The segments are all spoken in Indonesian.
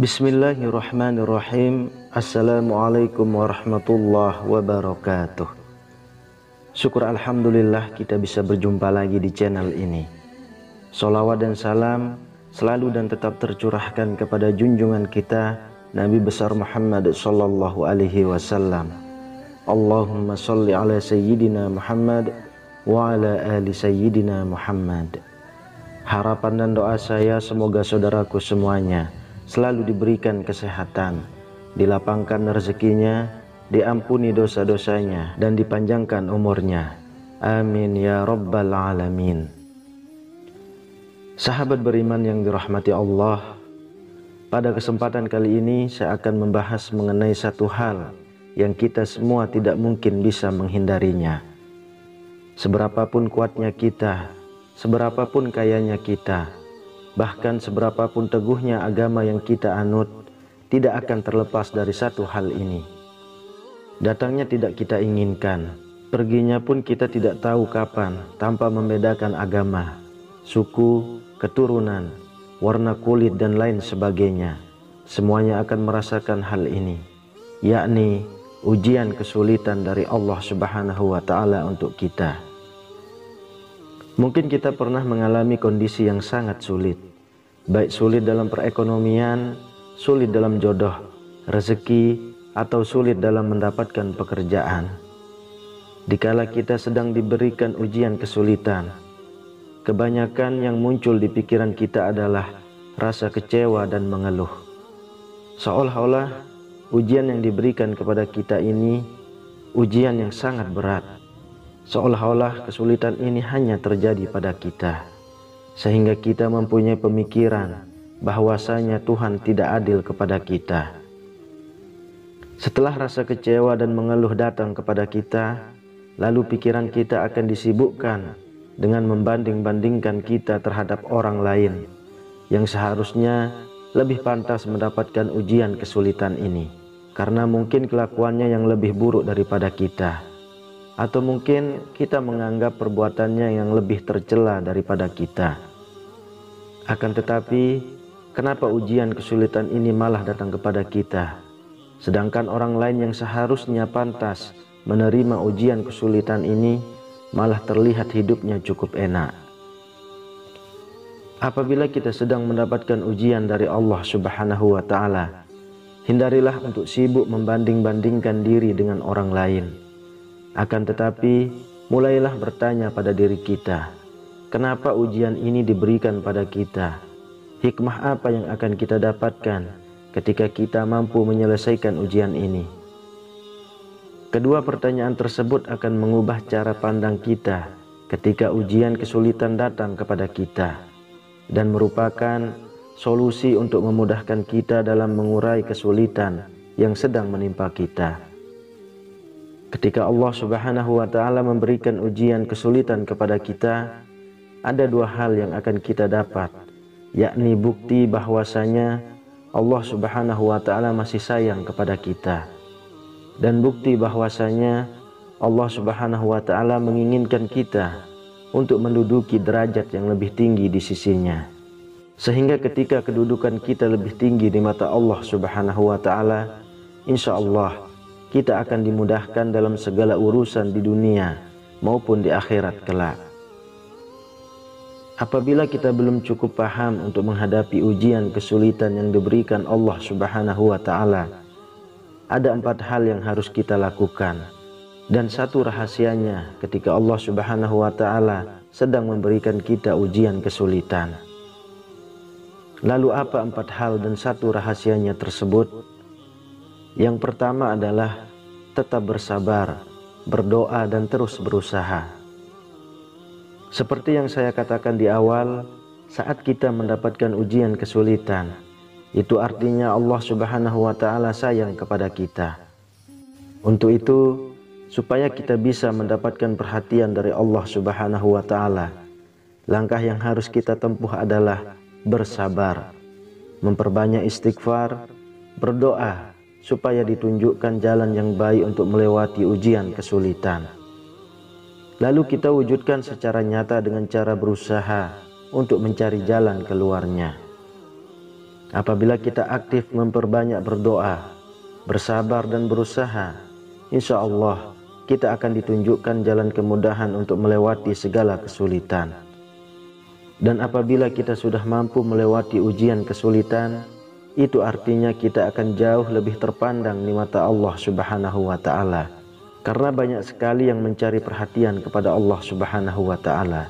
Bismillahirrahmanirrahim. Assalamualaikum warahmatullahi wabarakatuh. Syukur alhamdulillah kita bisa berjumpa lagi di channel ini. Sholawat dan salam selalu dan tetap tercurahkan kepada junjungan kita Nabi besar Muhammad sallallahu alaihi wasallam. Allahumma sholli ala sayyidina Muhammad wa ala ali sayyidina Muhammad. Harapan dan doa saya semoga saudaraku semuanya selalu diberikan kesehatan, dilapangkan rezekinya, diampuni dosa-dosanya, dan dipanjangkan umurnya. Amin ya rabbal alamin. Sahabat beriman yang dirahmati Allah, pada kesempatan kali ini saya akan membahas mengenai satu hal yang kita semua tidak mungkin bisa menghindarinya. Seberapapun kuatnya kita, seberapapun kayanya kita, bahkan seberapapun teguhnya agama yang kita anut, tidak akan terlepas dari satu hal ini. Datangnya tidak kita inginkan, perginya pun kita tidak tahu kapan, tanpa membedakan agama, suku, keturunan, warna kulit dan lain sebagainya. Semuanya akan merasakan hal ini, yakni ujian kesulitan dari Allah Subhanahu wa Ta'ala untuk kita. Mungkin kita pernah mengalami kondisi yang sangat sulit, baik sulit dalam perekonomian, sulit dalam jodoh, rezeki, atau sulit dalam mendapatkan pekerjaan. Dikala kita sedang diberikan ujian kesulitan, kebanyakan yang muncul di pikiran kita adalah rasa kecewa dan mengeluh. Seolah-olah ujian yang diberikan kepada kita ini ujian yang sangat berat. Seolah-olah kesulitan ini hanya terjadi pada kita, sehingga kita mempunyai pemikiran bahwasanya Tuhan tidak adil kepada kita. Setelah rasa kecewa dan mengeluh datang kepada kita, lalu pikiran kita akan disibukkan dengan membanding-bandingkan kita terhadap orang lain yang seharusnya lebih pantas mendapatkan ujian kesulitan ini, karena mungkin kelakuannya yang lebih buruk daripada kita. Atau mungkin kita menganggap perbuatannya yang lebih tercela daripada kita. Akan tetapi, kenapa ujian kesulitan ini malah datang kepada kita, sedangkan orang lain yang seharusnya pantas menerima ujian kesulitan ini malah terlihat hidupnya cukup enak? Apabila kita sedang mendapatkan ujian dari Allah Subhanahu wa Ta'ala, hindarilah untuk sibuk membanding-bandingkan diri dengan orang lain. Akan tetapi, mulailah bertanya pada diri kita, kenapa ujian ini diberikan pada kita? Hikmah apa yang akan kita dapatkan ketika kita mampu menyelesaikan ujian ini? Kedua pertanyaan tersebut akan mengubah cara pandang kita ketika ujian kesulitan datang kepada kita, dan merupakan solusi untuk memudahkan kita dalam mengurai kesulitan yang sedang menimpa kita. Ketika Allah Subhanahu wa Ta'ala memberikan ujian kesulitan kepada kita, ada dua hal yang akan kita dapat, yakni bukti bahwasanya Allah Subhanahu wa Ta'ala masih sayang kepada kita, dan bukti bahwasanya Allah Subhanahu wa Ta'ala menginginkan kita untuk menduduki derajat yang lebih tinggi di sisinya. Sehingga ketika kedudukan kita lebih tinggi di mata Allah Subhanahu wa Ta'ala, insya Allah kita akan dimudahkan dalam segala urusan di dunia maupun di akhirat kelak. Apabila kita belum cukup paham untuk menghadapi ujian kesulitan yang diberikan Allah Subhanahu wa Ta'ala, ada 4 hal yang harus kita lakukan. Dan satu rahasianya ketika Allah Subhanahu wa Ta'ala sedang memberikan kita ujian kesulitan. Lalu apa 4 hal dan satu rahasianya tersebut? Yang pertama adalah tetap bersabar, berdoa, dan terus berusaha. Seperti yang saya katakan di awal, saat kita mendapatkan ujian kesulitan, itu artinya Allah Subhanahu wa Ta'ala sayang kepada kita. Untuk itu, supaya kita bisa mendapatkan perhatian dari Allah Subhanahu wa Ta'ala, Langkah yang harus kita tempuh adalah bersabar, memperbanyak istighfar, berdoa supaya ditunjukkan jalan yang baik untuk melewati ujian kesulitan. Lalu kita wujudkan secara nyata dengan cara berusaha untuk mencari jalan keluarnya. Apabila kita aktif memperbanyak berdoa, bersabar dan berusaha, insya Allah kita akan ditunjukkan jalan kemudahan untuk melewati segala kesulitan. Dan apabila kita sudah mampu melewati ujian kesulitan, itu artinya kita akan jauh lebih terpandang di mata Allah Subhanahu wa Ta'ala. Karena banyak sekali yang mencari perhatian kepada Allah Subhanahu wa Ta'ala.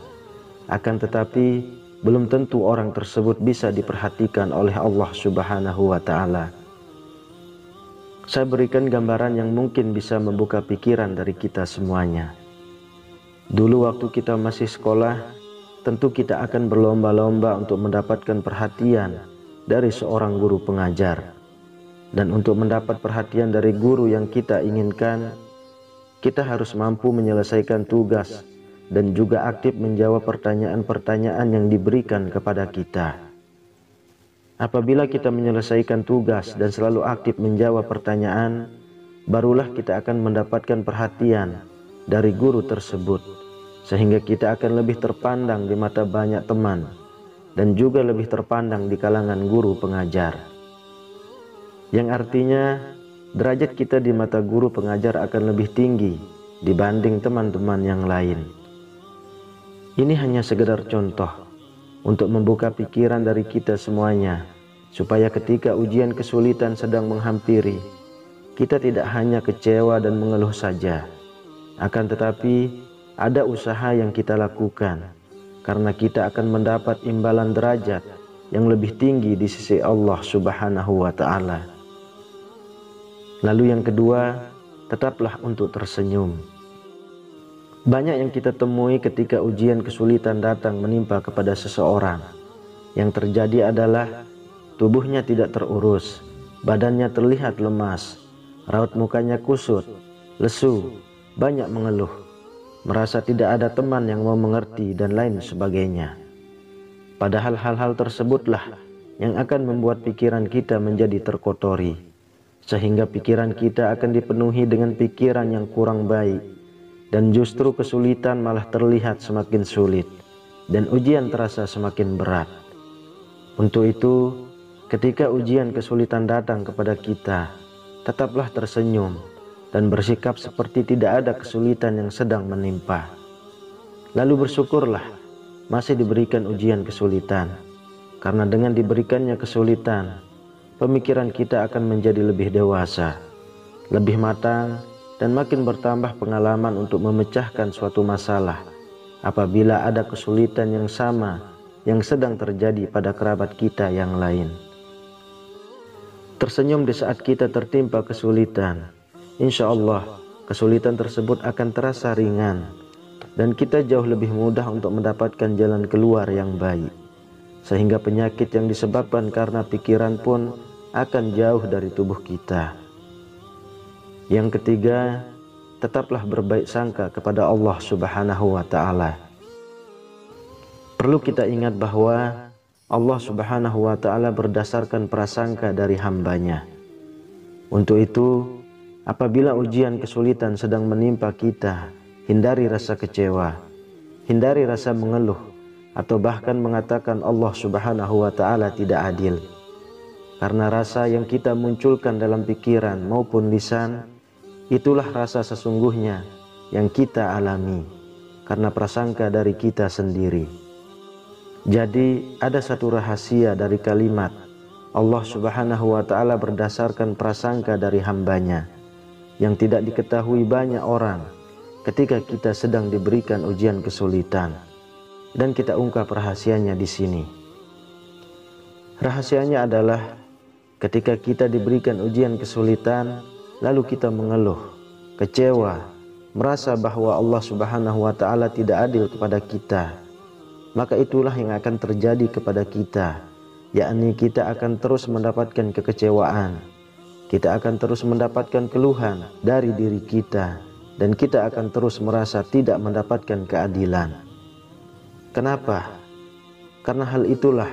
Akan tetapi belum tentu orang tersebut bisa diperhatikan oleh Allah Subhanahu wa Ta'ala. Saya berikan gambaran yang mungkin bisa membuka pikiran dari kita semuanya. Dulu waktu kita masih sekolah, tentu kita akan berlomba-lomba untuk mendapatkan perhatian dari seorang guru pengajar. Dan untuk mendapat perhatian dari guru yang kita inginkan, kita harus mampu menyelesaikan tugas dan juga aktif menjawab pertanyaan-pertanyaan yang diberikan kepada kita. Apabila kita menyelesaikan tugas dan selalu aktif menjawab pertanyaan, barulah kita akan mendapatkan perhatian dari guru tersebut, sehingga kita akan lebih terpandang di mata banyak teman dan juga lebih terpandang di kalangan guru pengajar. Yang artinya derajat kita di mata guru pengajar akan lebih tinggi dibanding teman-teman yang lain. Ini hanya sekedar contoh untuk membuka pikiran dari kita semuanya, supaya ketika ujian kesulitan sedang menghampiri, kita tidak hanya kecewa dan mengeluh saja, akan tetapi ada usaha yang kita lakukan, karena kita akan mendapat imbalan derajat yang lebih tinggi di sisi Allah Subhanahu wa Ta'ala. Lalu yang kedua, tetaplah untuk tersenyum. Banyak yang kita temui ketika ujian kesulitan datang menimpa kepada seseorang. Yang terjadi adalah tubuhnya tidak terurus, badannya terlihat lemas, raut mukanya kusut, lesu, banyak mengeluh, merasa tidak ada teman yang mau mengerti dan lain sebagainya. Padahal hal-hal tersebutlah yang akan membuat pikiran kita menjadi terkotori, sehingga pikiran kita akan dipenuhi dengan pikiran yang kurang baik, dan justru kesulitan malah terlihat semakin sulit, dan ujian terasa semakin berat. Untuk itu, ketika ujian kesulitan datang kepada kita, tetaplah tersenyum dan bersikap seperti tidak ada kesulitan yang sedang menimpa. Lalu bersyukurlah masih diberikan ujian kesulitan, karena dengan diberikannya kesulitan, pemikiran kita akan menjadi lebih dewasa, lebih matang, dan makin bertambah pengalaman untuk memecahkan suatu masalah apabila ada kesulitan yang sama yang sedang terjadi pada kerabat kita yang lain. Tersenyum di saat kita tertimpa kesulitan, insya Allah kesulitan tersebut akan terasa ringan, dan kita jauh lebih mudah untuk mendapatkan jalan keluar yang baik, sehingga penyakit yang disebabkan karena pikiran pun akan jauh dari tubuh kita. Yang ketiga, tetaplah berbaik sangka kepada Allah Subhanahu wa Ta'ala. Perlu kita ingat bahwa Allah Subhanahu wa Ta'ala berdasarkan prasangka dari hambanya. Untuk itu, apabila ujian kesulitan sedang menimpa kita, hindari rasa kecewa, hindari rasa mengeluh, atau bahkan mengatakan Allah Subhanahu wa Ta'ala tidak adil. Karena rasa yang kita munculkan dalam pikiran maupun lisan, itulah rasa sesungguhnya yang kita alami karena prasangka dari kita sendiri. Jadi ada satu rahasia dari kalimat Allah Subhanahu wa Ta'ala berdasarkan prasangka dari hambanya yang tidak diketahui banyak orang ketika kita sedang diberikan ujian kesulitan. Dan kita ungkap rahasianya di sini. Rahasianya adalah ketika kita diberikan ujian kesulitan, lalu kita mengeluh, kecewa, merasa bahwa Allah Subhanahu wa Ta'ala tidak adil kepada kita, maka itulah yang akan terjadi kepada kita, yakni kita akan terus mendapatkan kekecewaan, kita akan terus mendapatkan keluhan dari diri kita, dan kita akan terus merasa tidak mendapatkan keadilan. Kenapa? Karena hal itulah,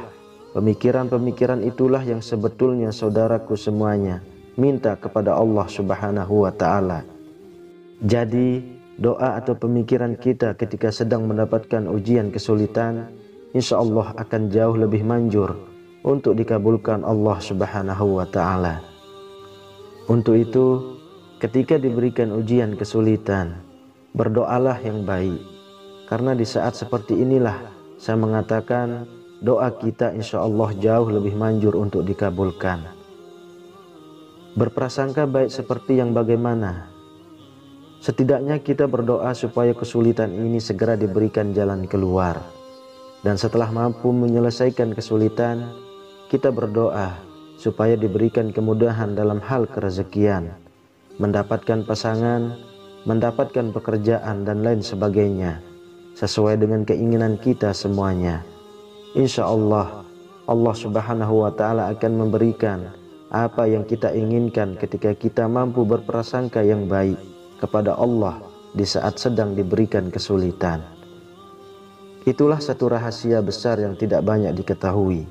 pemikiran-pemikiran itulah yang sebetulnya saudaraku semuanya minta kepada Allah Subhanahu wa Ta'ala. Jadi, doa atau pemikiran kita ketika sedang mendapatkan ujian kesulitan, insya Allah akan jauh lebih manjur untuk dikabulkan Allah Subhanahu wa Ta'ala. Untuk itu, ketika diberikan ujian kesulitan, berdoalah yang baik. Karena di saat seperti inilah saya mengatakan doa kita insya Allah jauh lebih manjur untuk dikabulkan. Berprasangka baik seperti yang bagaimana? Setidaknya kita berdoa supaya kesulitan ini segera diberikan jalan keluar. Dan setelah mampu menyelesaikan kesulitan, kita berdoa supaya diberikan kemudahan dalam hal kerezekian, mendapatkan pasangan, mendapatkan pekerjaan dan lain sebagainya, sesuai dengan keinginan kita semuanya. Insya Allah, Allah Subhanahu wa Ta'ala akan memberikan apa yang kita inginkan ketika kita mampu berprasangka yang baik kepada Allah di saat sedang diberikan kesulitan. Itulah satu rahasia besar yang tidak banyak diketahui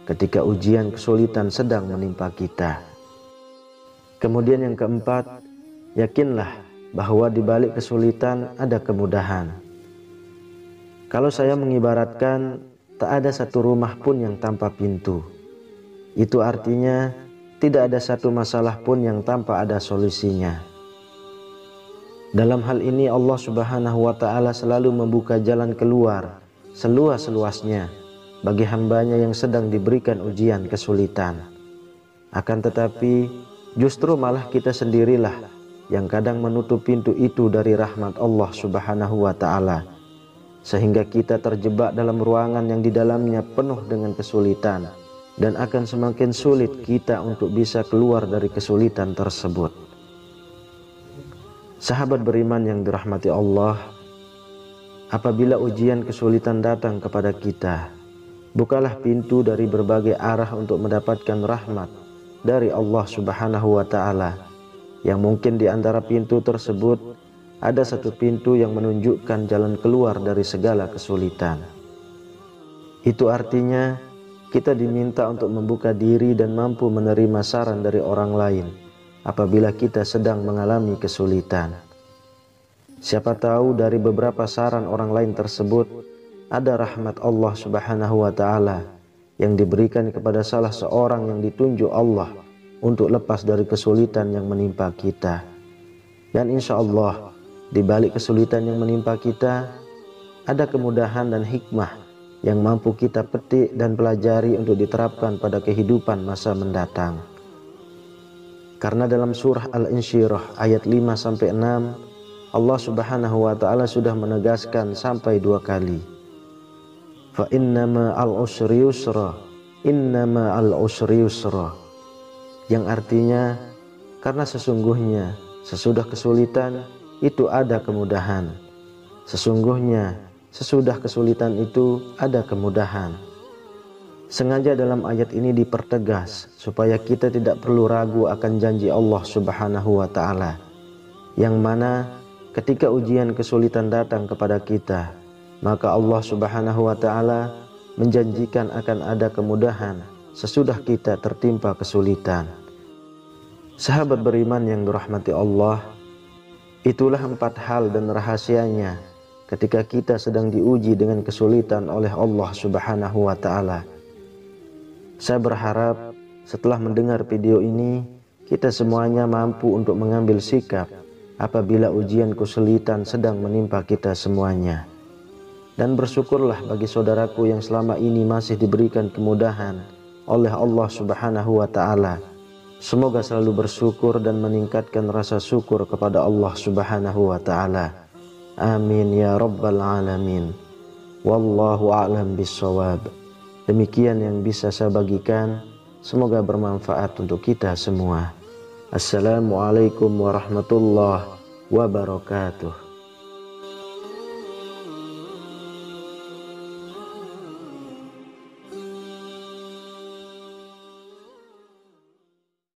ketika ujian kesulitan sedang menimpa kita. Kemudian yang keempat, yakinlah bahwa di balik kesulitan ada kemudahan. Kalau saya mengibaratkan, tak ada satu rumah pun yang tanpa pintu. Itu artinya tidak ada satu masalah pun yang tanpa ada solusinya. Dalam hal ini Allah Subhanahu wa Ta'ala selalu membuka jalan keluar seluas-luasnya bagi hambanya yang sedang diberikan ujian kesulitan. Akan tetapi justru malah kita sendirilah yang kadang menutup pintu itu dari rahmat Allah Subhanahu wa Ta'ala, sehingga kita terjebak dalam ruangan yang di dalamnya penuh dengan kesulitan, dan akan semakin sulit kita untuk bisa keluar dari kesulitan tersebut. Sahabat beriman yang dirahmati Allah, apabila ujian kesulitan datang kepada kita, bukalah pintu dari berbagai arah untuk mendapatkan rahmat dari Allah Subhanahu wa Ta'ala, yang mungkin di antara pintu tersebut ada satu pintu yang menunjukkan jalan keluar dari segala kesulitan. Itu artinya kita diminta untuk membuka diri dan mampu menerima saran dari orang lain apabila kita sedang mengalami kesulitan. Siapa tahu dari beberapa saran orang lain tersebut ada rahmat Allah Subhanahu wa Ta'ala yang diberikan kepada salah seorang yang ditunjuk Allah untuk lepas dari kesulitan yang menimpa kita. Dan insya Allah di balik kesulitan yang menimpa kita ada kemudahan dan hikmah yang mampu kita petik dan pelajari untuk diterapkan pada kehidupan masa mendatang. Karena dalam surah Al-Insyirah ayat 5-6 Allah Subhanahu wa Ta'ala sudah menegaskan sampai 2 kali. Fa innama al-usri yusra, innama al-usri yusra. Yang artinya, karena sesungguhnya sesudah kesulitan itu ada kemudahan. Sesungguhnya sesudah kesulitan itu ada kemudahan. Sengaja dalam ayat ini dipertegas supaya kita tidak perlu ragu akan janji Allah Subhanahu wa Ta'ala, yang mana ketika ujian kesulitan datang kepada kita, maka Allah Subhanahu wa Ta'ala menjanjikan akan ada kemudahan sesudah kita tertimpa kesulitan. Sahabat beriman yang dirahmati Allah, itulah 4 hal dan rahasianya ketika kita sedang diuji dengan kesulitan oleh Allah Subhanahu wa Ta'ala. Saya berharap setelah mendengar video ini, kita semuanya mampu untuk mengambil sikap apabila ujian kesulitan sedang menimpa kita semuanya. Dan bersyukurlah bagi saudaraku yang selama ini masih diberikan kemudahan oleh Allah Subhanahu wa Ta'ala. Semoga selalu bersyukur dan meningkatkan rasa syukur kepada Allah Subhanahu wa Ta'ala. Amin ya rabbal alamin. Wallahu a'lam bissawab. Demikian yang bisa saya bagikan, semoga bermanfaat untuk kita semua. Assalamualaikum warahmatullahi wabarakatuh.